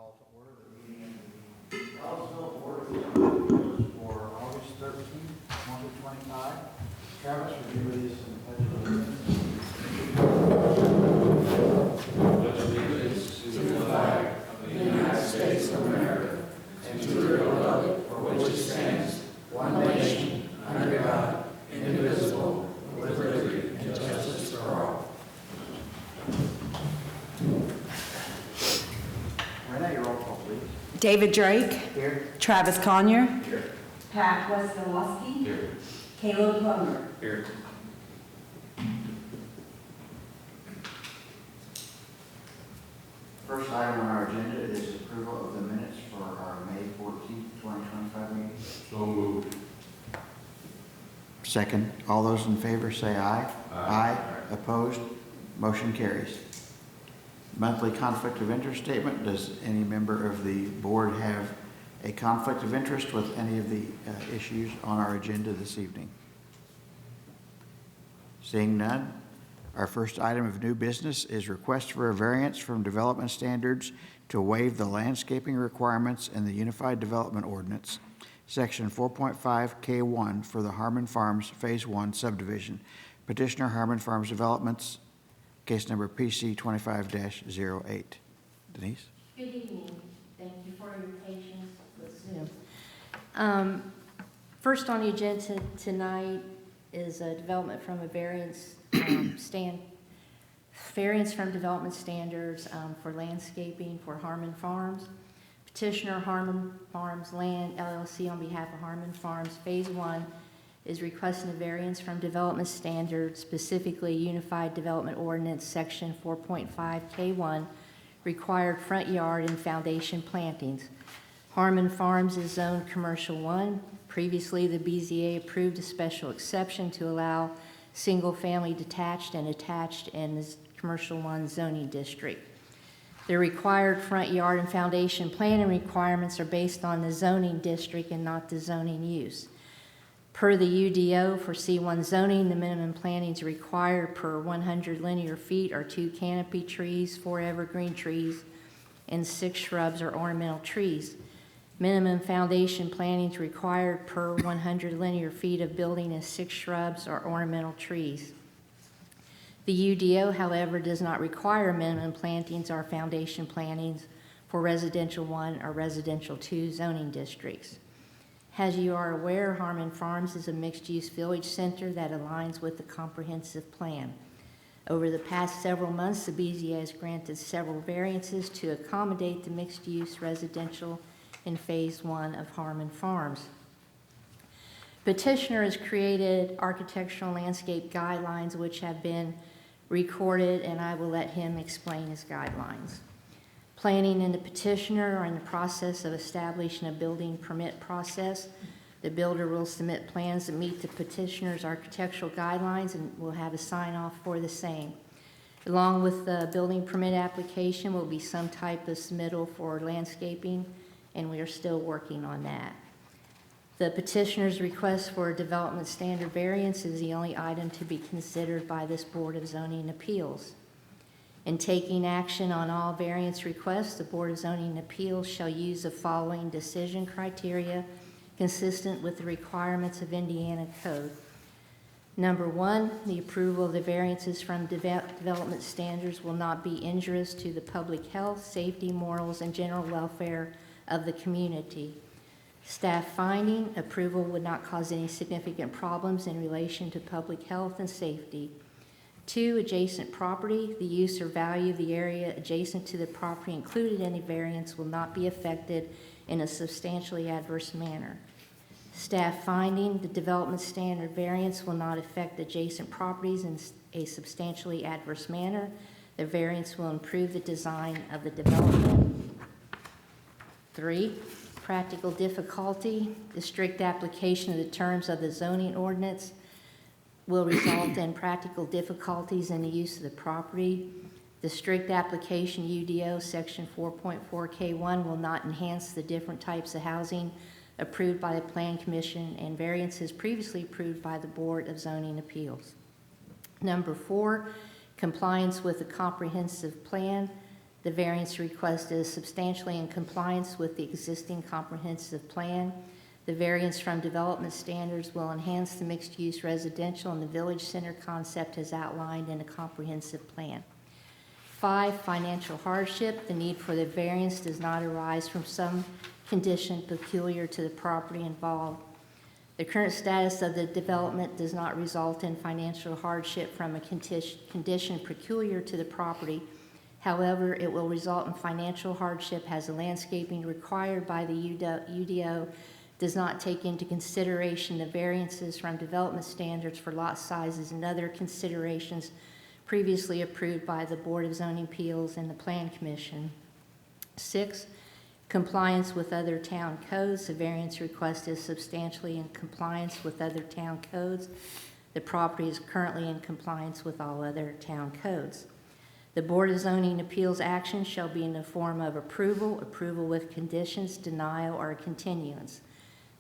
call to order the meeting of the Ellettsville Board of Appeals for August 13th, 2025. Travis, would you lead us in the pledge of allegiance to the flag of the United States of America and to the republic for which it stands, one nation, under God, indivisible, with liberty and justice for all. Renee, your roll call, please. David Drake. Here. Travis Conyer. Here. Pat Weslowski. Here. Caleb Plummer. Here. First item on our agenda is approval of the minutes for our May 14th, 2025 meeting. So moved. Second. All those in favor say aye. Aye. Opposed? Motion carries. Monthly conflict of interest statement. Does any member of the board have a conflict of interest with any of the issues on our agenda this evening? Seeing none, our first item of new business is request for a variance from development standards to waive the landscaping requirements in the Unified Development Ordinance, Section 4.5K1 for the Harmon Farms Phase 1 subdivision. Petitioner Harmon Farms Developments, case number PC 25-08. Denise? Good evening. Thank you for your patience with Zoom. First on the agenda tonight is a development from a variance from development standards for landscaping for Harmon Farms. Petitioner Harmon Farms Land LLC on behalf of Harmon Farms Phase 1 is requesting a variance from development standards, specifically Unified Development Ordinance Section 4.5K1, required front yard and foundation plantings. Harmon Farms is zoned Commercial 1. Previously, the BZA approved a special exception to allow single-family detached and attached in the Commercial 1 zoning district. The required front yard and foundation planting requirements are based on the zoning district and not the zoning use. Per the UDO for C1 zoning, the minimum plantings required per 100 linear feet are 2 canopy trees, 4 evergreen trees, and 6 shrubs or ornamental trees. Minimum foundation plantings required per 100 linear feet of building is 6 shrubs or ornamental trees. The UDO, however, does not require minimum plantings or foundation plantings for Residential 1 or Residential 2 zoning districts. As you are aware, Harmon Farms is a mixed-use village center that aligns with the comprehensive plan. Over the past several months, the BZA has granted several variances to accommodate the mixed-use residential in Phase 1 of Harmon Farms. Petitioner has created architectural landscape guidelines which have been recorded, and I will let him explain his guidelines. Planning and the petitioner are in the process of establishing a building permit process. The builder will submit plans that meet the petitioner's architectural guidelines and will have a sign-off for the same. Along with the building permit application will be some type of submittal for landscaping, and we are still working on that. The petitioner's request for a development standard variance is the only item to be considered by this Board of Zoning Appeals. In taking action on all variance requests, the Board of Zoning Appeals shall use the following decision criteria consistent with the requirements of Indiana Code. Number 1, the approval of the variances from development standards will not be injurious to the public health, safety, morals, and general welfare of the community. Staff finding, approval would not cause any significant problems in relation to public health and safety. 2, adjacent property, the use or value of the area adjacent to the property included in the variance will not be affected in a substantially adverse manner. Staff finding, the development standard variance will not affect adjacent properties in a substantially adverse manner. The variance will improve the design of the development. 3, practical difficulty, the strict application of the terms of the zoning ordinance will result in practical difficulties in the use of the property. The strict application UDO section 4.4K1 will not enhance the different types of housing approved by the Plan Commission and variances previously approved by the Board of Zoning Appeals. Number 4, compliance with the comprehensive plan. The variance request is substantially in compliance with the existing comprehensive plan. The variance from development standards will enhance the mixed-use residential and the village center concept as outlined in a comprehensive plan. 5, financial hardship. The need for the variance does not arise from some condition peculiar to the property involved. The current status of the development does not result in financial hardship from a condition peculiar to the property. However, it will result in financial hardship as the landscaping required by the UDO does not take into consideration the variances from development standards for lot sizes and other considerations previously approved by the Board of Zoning Appeals and the Plan Commission. 6, compliance with other town codes. The variance request is substantially in compliance with other town codes. The property is currently in compliance with all other town codes. The Board of Zoning Appeals action shall be in the form of approval, approval with conditions, denial, or continuance.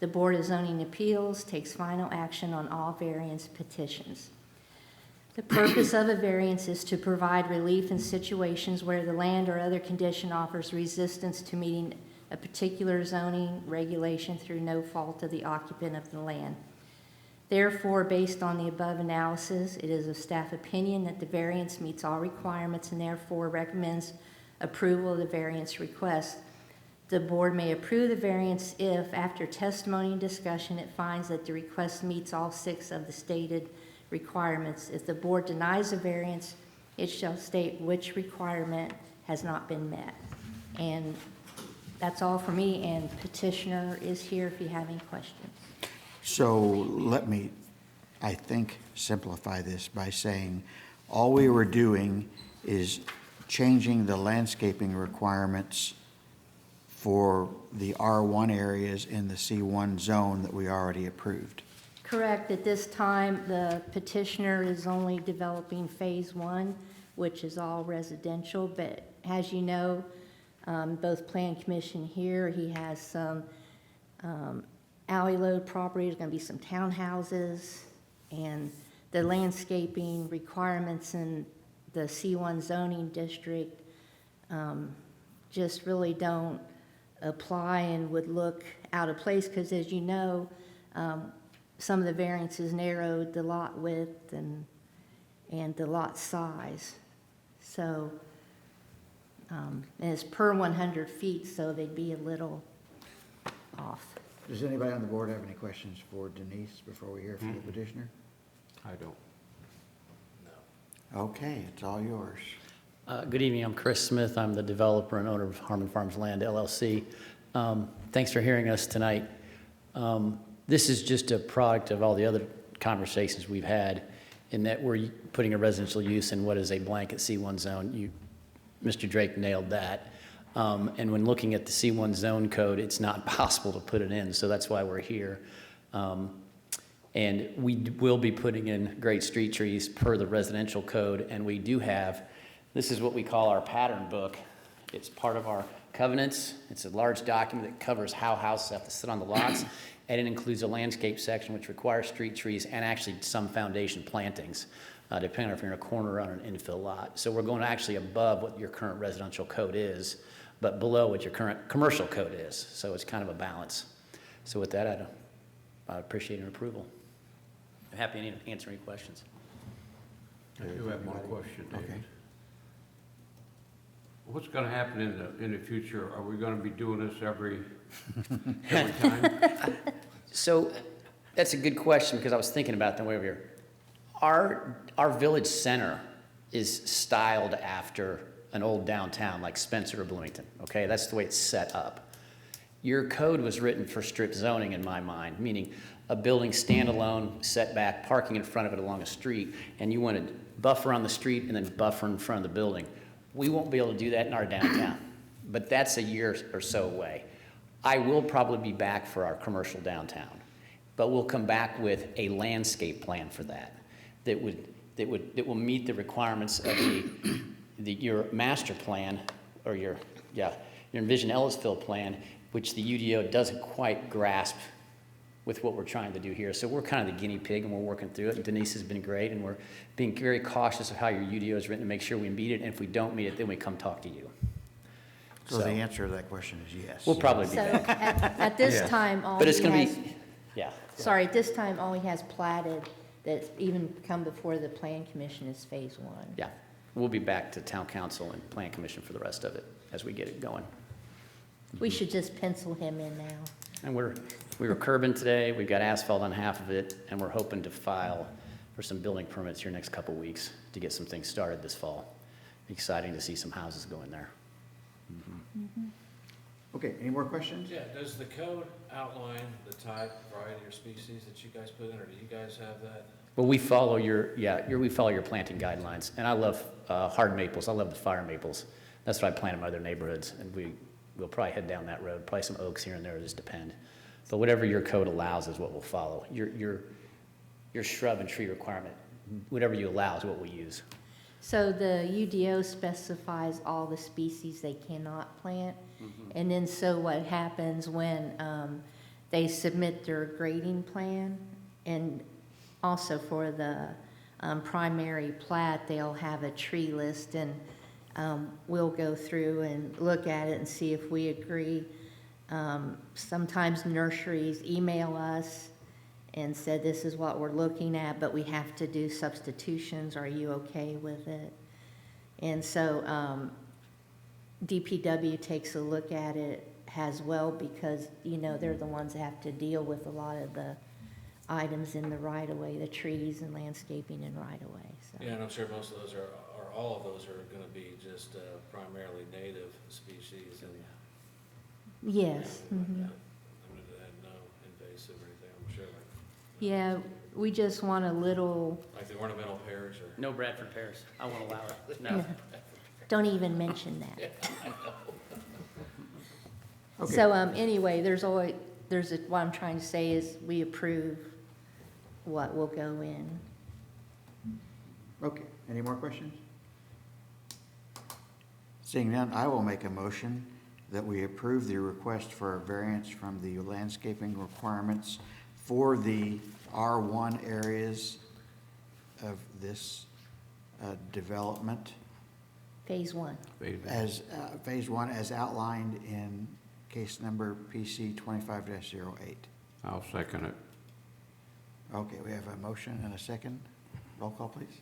The Board of Zoning Appeals takes final action on all variance petitions. The purpose of a variance is to provide relief in situations where the land or other condition offers resistance to meeting a particular zoning regulation through no fault of the occupant of the land. Therefore, based on the above analysis, it is of staff opinion that the variance meets all requirements and therefore recommends approval of the variance request. The board may approve the variance if, after testimony and discussion, it finds that the request meets all 6 of the stated requirements. If the board denies the variance, it shall state which requirement has not been met. And that's all for me, and petitioner is here if you have any questions. So let me, I think, simplify this by saying all we were doing is changing the landscaping requirements for the R1 areas in the C1 zone that we already approved. Correct. At this time, the petitioner is only developing Phase 1, which is all residential, but as you know, both Plan Commission here, he has some alley load property, there's going to be some townhouses, and the landscaping requirements in the C1 zoning district just really don't apply and would look out of place because, as you know, some of the variances narrowed the lot width and the lot size. So, and it's per 100 feet, so they'd be a little off. Does anybody on the board have any questions for Denise before we hear from the petitioner? I don't. Okay, it's all yours. Good evening, I'm Chris Smith. I'm the developer and owner of Harmon Farms Land, LLC. Thanks for hearing us tonight. This is just a product of all the other conversations we've had in that we're putting a residential use in what is a blanket C1 zone. Mr. Drake nailed that. And when looking at the C1 zone code, it's not possible to put it in, so that's why we're here. And we will be putting in great street trees per the residential code, and we do have, this is what we call our pattern book. It's part of our covenants. It's a large document that covers how houses have to sit on the lots, and it includes a landscape section which requires street trees and actually some foundation plantings, depending on if you're in a corner or on an infill lot. So we're going actually above what your current residential code is, but below what your current commercial code is. So it's kind of a balance. So with that, I'd appreciate an approval. I'm happy to answer any questions. I do have one question, David. Okay. What's gonna happen in the future? Are we gonna be doing this every time? So that's a good question because I was thinking about that way over here. Our village center is styled after an old downtown like Spencer or Bloomington, okay? That's the way it's set up. Your code was written for strip zoning in my mind, meaning a building standalone, setback, parking in front of it along a street, and you wanted buffer on the street and then buffer in front of the building. We won't be able to do that in our downtown, but that's a year or so away. I will probably be back for our commercial downtown, but we'll come back with a landscape plan for that will meet the requirements of your master plan or your Envision Ellettsville plan, which the UDO doesn't quite grasp with what we're trying to do here. So we're kind of the guinea pig and we're working through it. And Denise has been great and we're being very cautious of how your UDO is written to make sure we meet it. And if we don't meet it, then we come talk to you. So the answer to that question is yes. We'll probably be So back. at this Yeah. time, all But it's he gonna has, be, yeah. sorry, at this time, all he has platted that's even come before the plan commission is phase one. Yeah, we'll be back to town council and plan commission for the rest of it as we get it going. We should just pencil him in now. And we were curbing today, we've got asphalt on half of it, and we're hoping to file for some building permits here next couple weeks to get some things started this fall. Exciting to see some houses go in there. Okay, any more questions? Yeah, does the code outline the type, variety, or species that you guys put in, or do you guys have that? Well, we follow we follow your planting guidelines, and I love hard maples, I love the fire maples. That's what I plant in my other neighborhoods, and we'll probably head down that road, probably some oaks here and there, just depend. But whatever your code allows is what we'll follow. Your shrub and tree requirement, whatever you allow is what we use. So the UDO specifies all the species they cannot plant. And then so what happens when they submit their grading plan, and also for the primary plat, they'll have a tree list, and we'll go through and look at it and see if we agree. Sometimes nurseries email us and said, this is what we're looking at, but we have to do substitutions. Are you okay with it? And so DPW takes a look at it as well, because, you know, they're the ones that have to deal with a lot of the items in the right-of-way, the trees and landscaping in right-of-way, so. Yeah, and I'm sure most of those are, or all of those are gonna be just primarily native species and. Yes. Yeah, mhm. I mean, they had no invasive or anything, I'm sure, Yeah, we just want a little, like the ornamental pears or. No Bradford pears, I won't allow it, no. don't even mention that. Okay. So, anyway, what I'm trying to say is we approve what will go in. Okay, any more questions? Seeing none, I will make a motion that we approve the request for a variance from the landscaping requirements for the R1 areas of this development Phase one. as phase one as outlined in case number PC 25-08. I'll second it. Okay, we have a motion and a second. Roll call, please.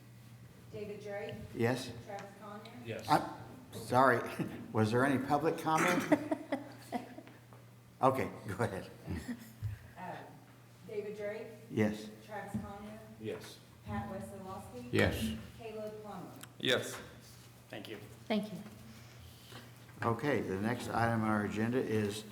David Drake, Yes? Travis Conyer, Yes. I'm sorry, was there any public comment? Okay, go ahead. David Drake, Yes. Travis Conyer, Yes. Pat Wesolowski, Yes. Caleb Plummer. Yes. Thank you. Thank you. Okay, the next item on our agenda is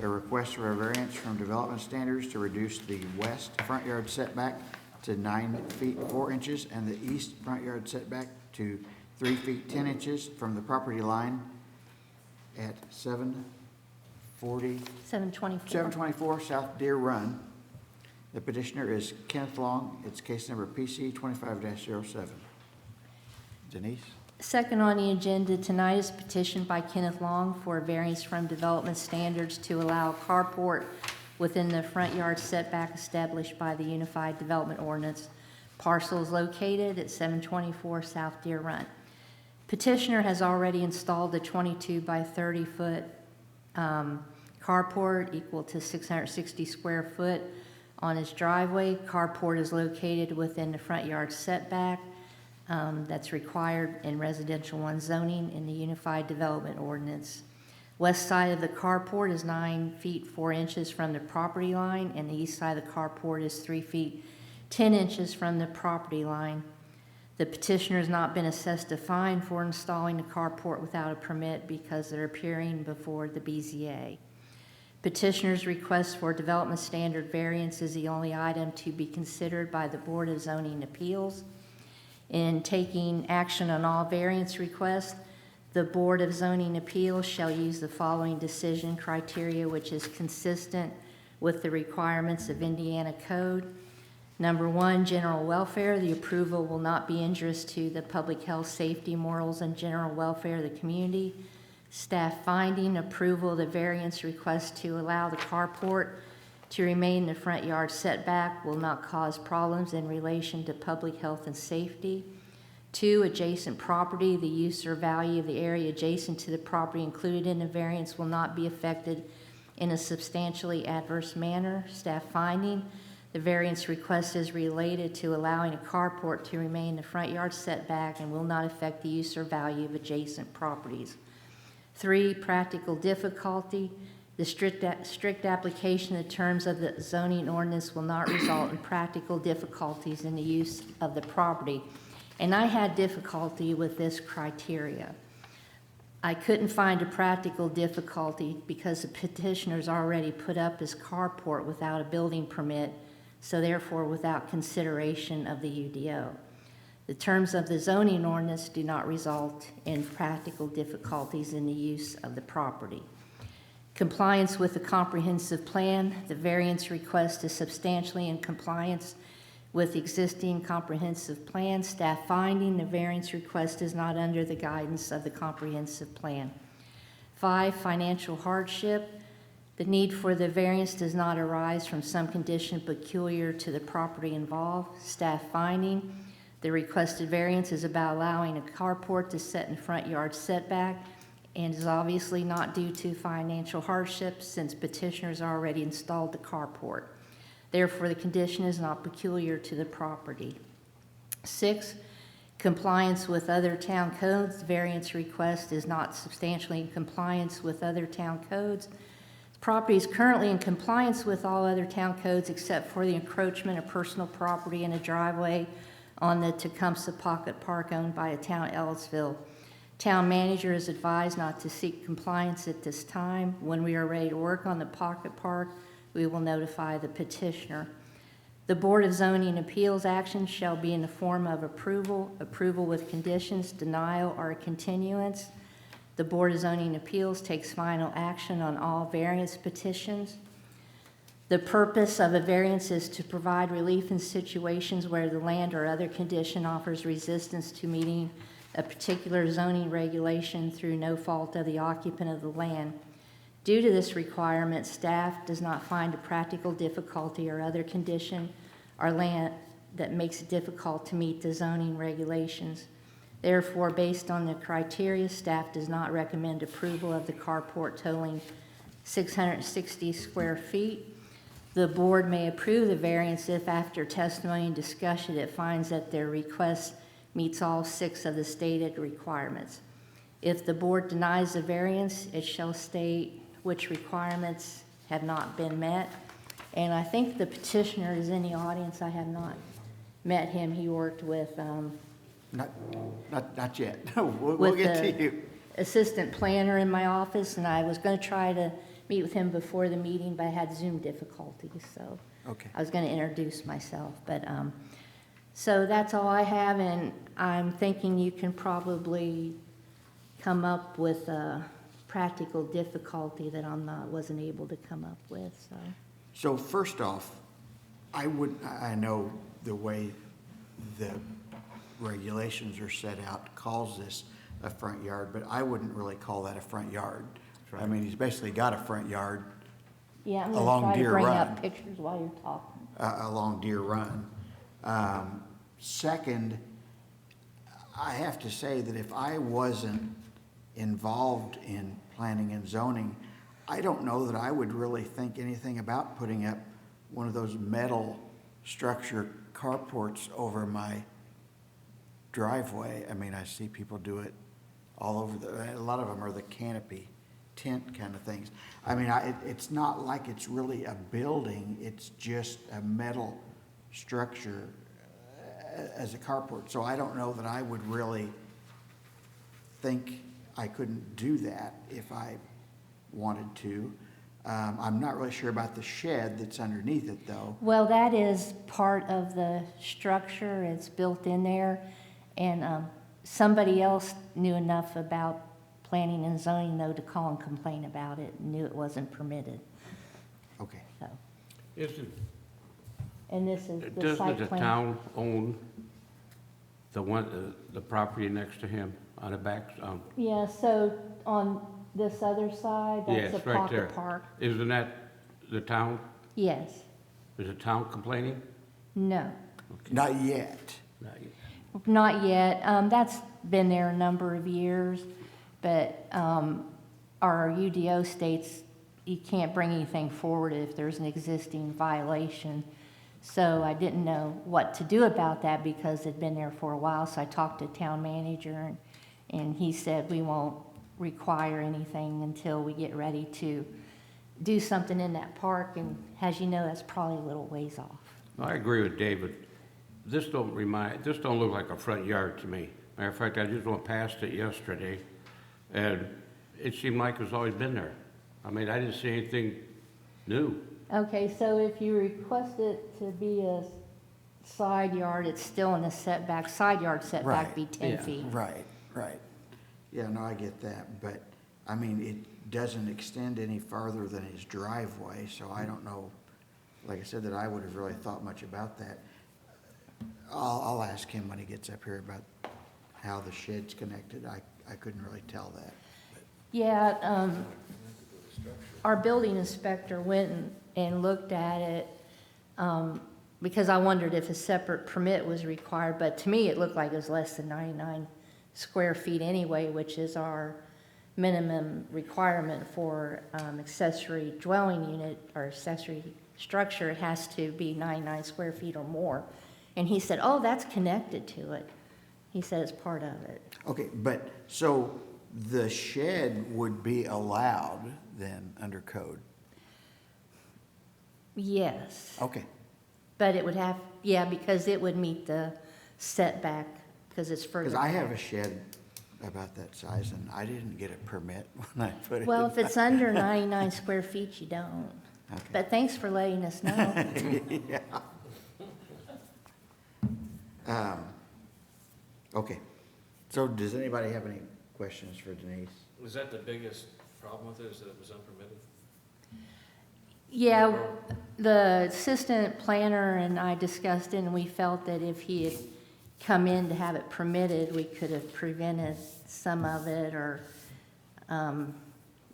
a request for a variance from development standards to reduce the west front yard setback to 9 feet 4 inches and the east front yard setback to 3 feet 10 inches from the property line at 724 South Deer Run. The petitioner is Kenneth Long. It's case number PC 25-07. Denise? Second on the agenda tonight is a petition by Kenneth Long for a variance from development standards to allow a carport within the front yard setback established by the Unified Development Ordinance. Parcel is located at 724 South Deer Run. Petitioner has already installed a 22 by 30 foot carport equal to 660 square foot on his driveway. Carport is located within the front yard setback that's required in residential 1 zoning in the Unified Development Ordinance. West side of the carport is 9 feet 4 inches from the property line, and the east side of the carport is 3 feet 10 inches from the property line. The petitioner has not been assessed a fine for installing the carport without a permit because they're appearing before the BZA. Petitioner's request for development standard variance is the only item to be considered by the Board of Zoning Appeals. In taking action on all variance requests, the Board of Zoning Appeals shall use the following decision criteria, which is consistent with the requirements of Indiana Code. Number 1, general welfare. The approval will not be injurious to the public health, safety, morals, and general welfare of the community. Staff finding approval of the variance request to allow the carport to remain in the front yard setback will not cause problems in relation to public health and safety. 2, adjacent property, the use or value of the area adjacent to the property included in the variance will not be affected in a substantially adverse manner. Staff finding, the variance request is related to allowing a carport to remain in the front yard setback and will not affect the use or value of adjacent properties. 3, practical difficulty, the strict application of the terms of the zoning ordinance will not result in practical difficulties in the use of the property. And I had difficulty with this criteria. I couldn't find a practical difficulty because the petitioner's already put up his carport without a building permit, so therefore without consideration of the UDO. The terms of the zoning ordinance do not result in practical difficulties in the use of the property. Compliance with the comprehensive plan, the variance request is substantially in compliance with the existing comprehensive plan. Staff finding, the variance request is not under the guidance of the comprehensive plan. 5, financial hardship. The need for the variance does not arise from some condition peculiar to the property involved. Staff finding, the requested variance is about allowing a carport to set in front yard setback and is obviously not due to financial hardship since petitioners already installed the carport. Therefore, the condition is not peculiar to the property. 6, compliance with other town codes. The variance request is not substantially in compliance with other town codes. The property is currently in compliance with all other town codes except for the encroachment of personal property in a driveway on the Tecumseh Pocket Park owned by a town Ellettsville. Town manager is advised not to seek compliance at this time. When we are ready to work on the Pocket Park, we will notify the petitioner. The Board of Zoning Appeals action shall be in the form of approval, approval with conditions, denial, or continuance. The Board of Zoning Appeals takes final action on all variance petitions. The purpose of a variance is to provide relief in situations where the land or other condition offers resistance to meeting a particular zoning regulation through no fault of the occupant of the land. Due to this requirement, staff does not find a practical difficulty or other condition or land that makes it difficult to meet the zoning regulations. Therefore, based on the criteria, staff does not recommend approval of the carport totaling 660 square feet. The board may approve the variance if after testimony and discussion it finds that their request meets all 6 of the stated requirements. If the board denies the variance, it shall state which requirements have not been met. And I think the petitioner is in the audience. I have not met him. He worked with Not yet. We'll with get the to you. assistant planner in my office, and I was going to try to meet with him before the meeting, but I had Zoom difficulties, so Okay. I was going to introduce myself. But so that's all I have, and I'm thinking you can probably come up with a practical difficulty that wasn't able to come up with. So first off, I know the way the regulations are set out calls this a front yard, but I wouldn't really call that a front yard. I mean, he's basically got a front yard Yeah, I'm Along going to try to Deer bring Run. up pictures while you're talking. Along Deer Run. Second, I have to say that if I wasn't involved in planning and zoning, I don't know that I would really think anything about putting up one of those metal structure carports over my driveway. I mean, I see people do it all over a lot of them are the canopy tent kind of things. I mean, it's not like it's really a building, it's just a metal structure as a carport. So I don't know that I would really think I couldn't do that if I wanted to. I'm not really sure about the shed that's underneath it, though. Well, that is part of the structure. It's built in there. And somebody else knew enough about planning and zoning, though, to call and complain about it, and knew it wasn't permitted. Okay. So, Isn't, and this is the doesn't site the plan. town own the property next to him on the back? Yeah, so on this other side, Yes, that's a right there. pocket park. Isn't that the town? Yes. Is the town complaining? No. Okay. Not yet. Not yet. Not yet. That's been there a number of years, but our UDO states you can't bring anything forward if there's an existing violation. So I didn't know what to do about that because it'd been there for a while. So I talked to town manager, and he said we won't require anything until we get ready to do something in that park. And as you know, that's probably a little ways off. I agree with David. This don't look like a front yard to me. Matter of fact, I just went past it yesterday, and it seemed like it's always been there. I mean, I didn't see anything new. Okay, so if you request it to be a side yard, it's still in the setback. Side yard setback be 10 feet. Right. Yeah, no, I get that, but, I mean, it doesn't extend any farther than his driveway, so I don't know, like I said, that I would have really thought much about that. I'll ask him when he gets up here about how the shed's connected. I couldn't really tell that. Yeah, our building inspector went and looked at it, because I wondered if a separate permit was required, but to me, it looked like it was less than 99 square feet anyway, which is our minimum requirement for accessory dwelling unit or accessory structure. It has to be 99 square feet or more. And he said, oh, that's connected to it. He said it's part of it. Okay, but, so the shed would be allowed then under code? Yes. Okay, But it would have, yeah, because it would meet the setback, because it's further. because I have a back. shed about that size, and I didn't get a permit when I put it. Well, in if it's under 99 square feet, you don't. Okay. But thanks for letting us know. Yeah. Okay, so does anybody have any questions for Denise? Was that the biggest problem with it, is that it was unpermitted? Yeah, the assistant planner and I discussed it, and we felt that if he had come in to have it permitted, we could have prevented some of it, or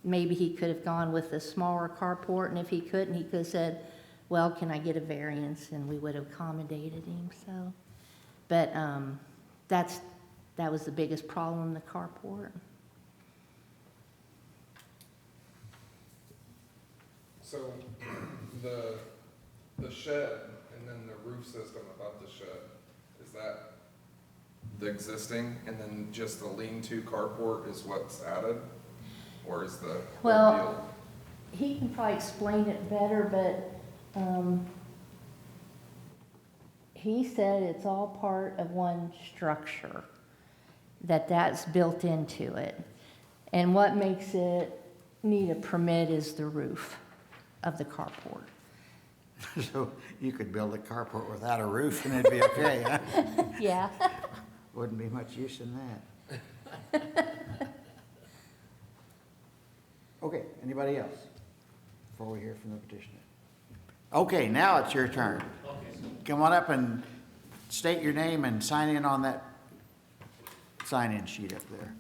maybe he could have gone with a smaller carport, and if he couldn't, he could have said, well, can I get a variance, and we would have accommodated him, so. But that was the biggest problem, the carport. So the shed and then the roof system above the shed, is that the existing and then just the lean-to carport is what's added? Or is the whole Well, deal? he can probably explain it better, but he said it's all part of one structure, that's built into it. And what makes it need a permit is the roof of the carport. So you could build a carport without a roof and it'd be okay, huh? Yeah. Wouldn't be much use in that. Okay, anybody else before we hear from the petitioner? Okay, now it's your turn. Come on up and state your name and sign in on that sign-in sheet up there.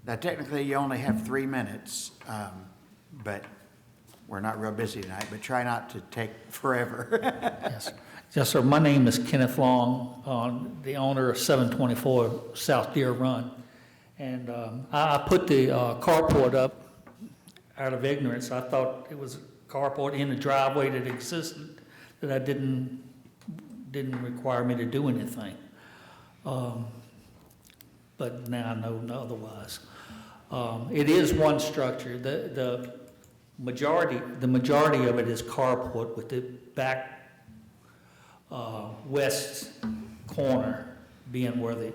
Now, technically, you only have 3 minutes, but we're not real busy tonight, but try not to take forever. Yes, sir. My name is Kenneth Long, the owner of 724 South Deer Run. And I put the carport up out of ignorance. I thought it was a carport in the driveway that existed, that I didn't require me to do anything. But now I know otherwise. It is one structure. The majority of it is carport, with the back west corner being where the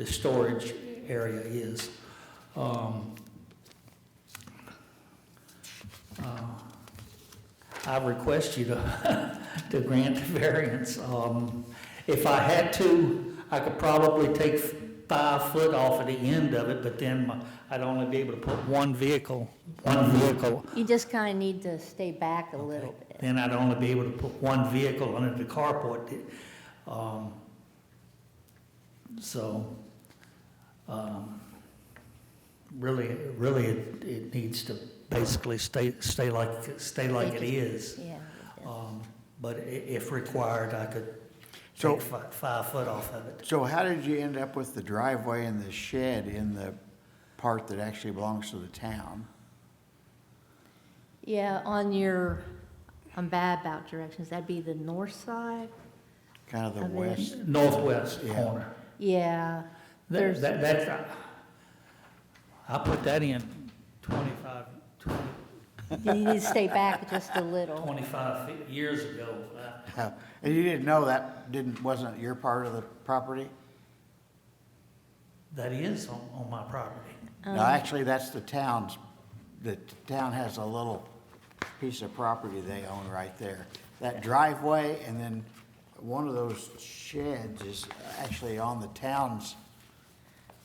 storage area is. I request you to grant the variance. If I had to, I could probably take 5 foot off of the end of it, but then I'd only be able to put one vehicle. You just kind of need to stay back a little bit. Then I'd only be able to put one vehicle under the carport. Really, it needs to basically stay like it is. Yeah. But if required, I could. So- take 5 foot off of it. So how did you end up with the driveway and the shed in the part that actually belongs to the town? Yeah, I'm bad about directions, that'd be the north side? Kind of the Of it. west? Northwest Yeah. corner. Yeah, there's, I put that in 25, you need to stay back just a little. 25 years ago. And you didn't know that wasn't your part of the property? That is on my property. No, actually, that's the town's, the town has a little piece of property they own right there. That driveway and then one of those sheds is actually on the town's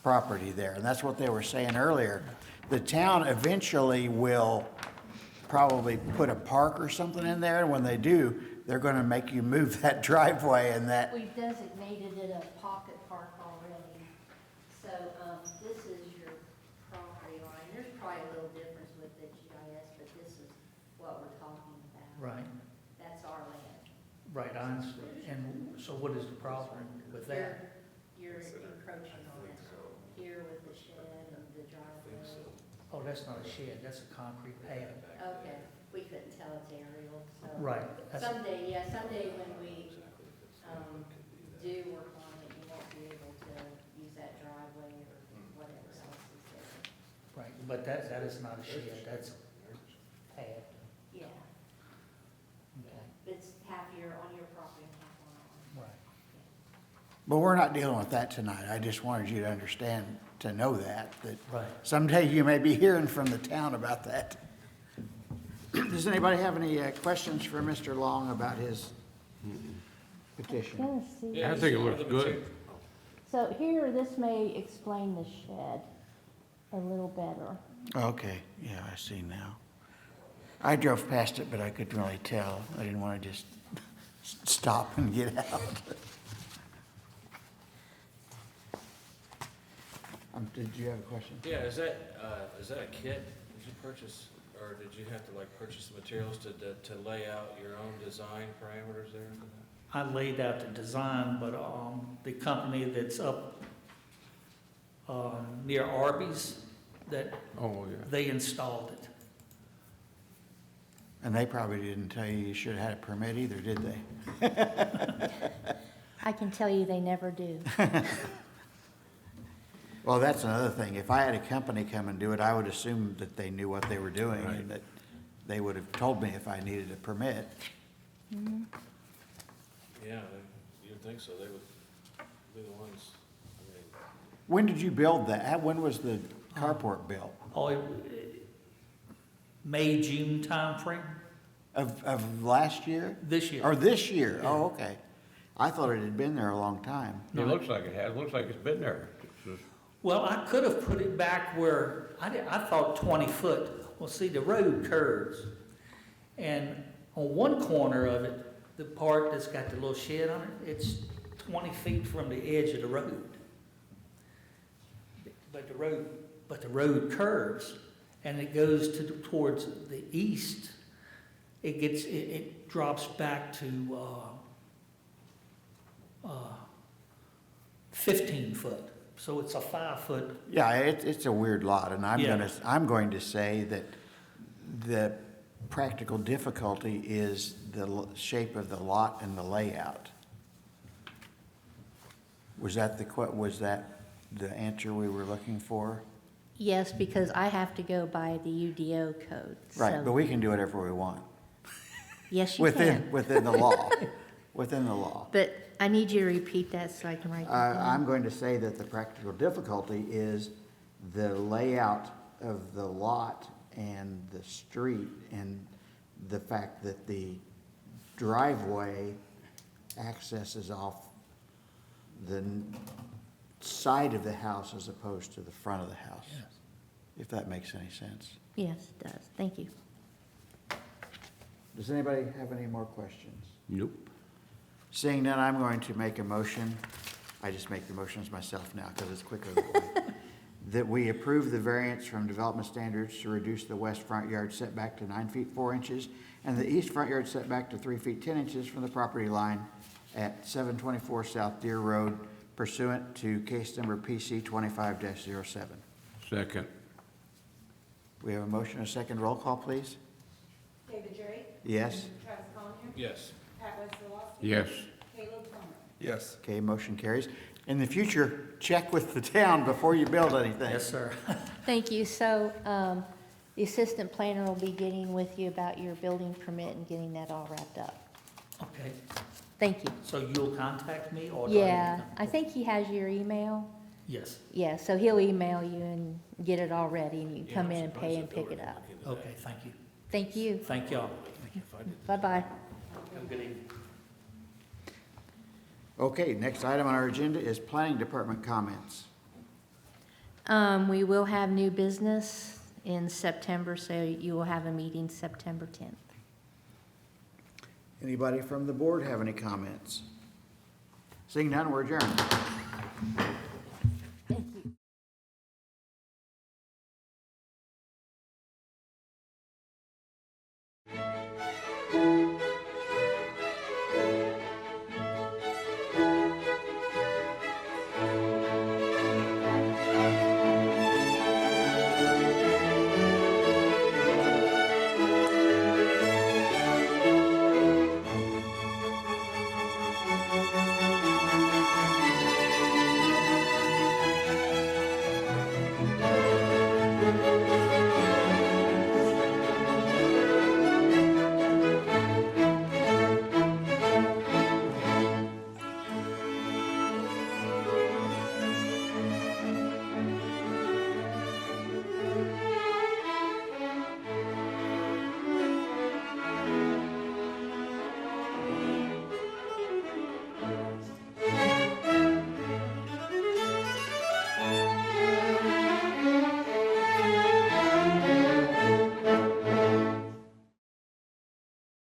property there. And that's what they were saying earlier. The town eventually will probably put a park or something in there. And when they do, they're gonna make you move that driveway and that. We've designated it a pocket park already. So, this is your property line. There's probably a little difference with the GIS, but this is what we're talking about. Right, That's our land. right, I understand. And so what is the problem with that? You're encroaching on this here with the shed and the driveway. Oh, that's not a shed, that's a concrete pad. Okay, we couldn't tell it's aerial, so. Right. Someday when we, do work on it, you won't be able to use that driveway or whatever else is there. Right, but that is not a shed, that's a pad. Yeah, Okay. it's half on your property and half on ours. Right. But we're not dealing with that tonight. I just wanted you to understand, to know that Right. someday you may be hearing from the town about that. Does anybody have any questions for Mr. Long about his petition? I think it looks good. So here, this may explain the shed a little better. Okay, yeah, I see now. I drove past it, but I couldn't really tell. I didn't want to just stop and get out. Did you have a question? Yeah, is that a kit? Did you purchase, or did you have to like purchase the materials to lay out your own design parameters there? I laid out the design, but the company that's up near Arby's, that Oh, yeah. they installed it. And they probably didn't tell you should have had a permit either, did they? I can tell you they never do. Well, that's another thing. If I had a company come and do it, I would assume that they knew what they were doing Right. and that they would have told me if I needed a permit. Yeah, you'd think so. They would be the ones. I mean, When did you build that? When was the carport built? Oh, May, June timeframe Of last year? this year. Or this year? Oh, okay. I thought it had been there a long time. It looks like it has, looks like it's been there. It's just- Well, I could have put it back where, I thought 20 foot. Well, see, the road curves. And on one corner of it, the part that's got the little shed on it, it's 20 feet from the edge of the road. But the road curves, and it goes towards the east. It drops back to 15 foot. So it's a 5 foot. Yeah, it's a weird lot, and Yeah. I'm going to say that the practical difficulty is the shape of the lot and the layout. Was that the answer we were looking for? Yes, because I have to go by the UDO code. Right, so- but we can do whatever we want. Yes, you can. Within the law, within the law. But I need you to repeat that so I can write that down. I'm going to say that the practical difficulty is the layout of the lot and the street and the fact that the driveway accesses off the side of the house as opposed to the front of the house. If that makes any sense. Yes, it does. Thank you. Does anybody have any more questions? Nope. Seeing none, I'm going to make a motion. I just make the motions myself now because it's quicker that way. That we approve the variance from development standards to reduce the west front yard setback to 9 feet 4 inches and the east front yard setback to 3 feet 10 inches from the property line at 724 South Deer Road pursuant to case number PC 25-07. Second. We have a motion and a second. Roll call, please. David Drake, Yes? Travis Collier, Yes. Pat Wesselowski. Yes. Caleb Plummer. Yes. Okay, motion carries. In the future, check with the town before you build anything. Yes, sir. Thank you. So the assistant planner will be getting with you about your building permit and getting that all wrapped up. Okay, Thank you. so you'll contact me or? do I need to- Yeah, I think he has your email. Yes, Yeah, so he'll email you and get it all ready, and you can come in and pay and pick it up. okay, thank you. Thank you. Thank y'all. Bye-bye. Have a good evening. Okay, next item on our agenda is planning department comments. We will have new business in September, so you will have a meeting September 10th. Anybody from the board have any comments? Seeing none, we're adjourned.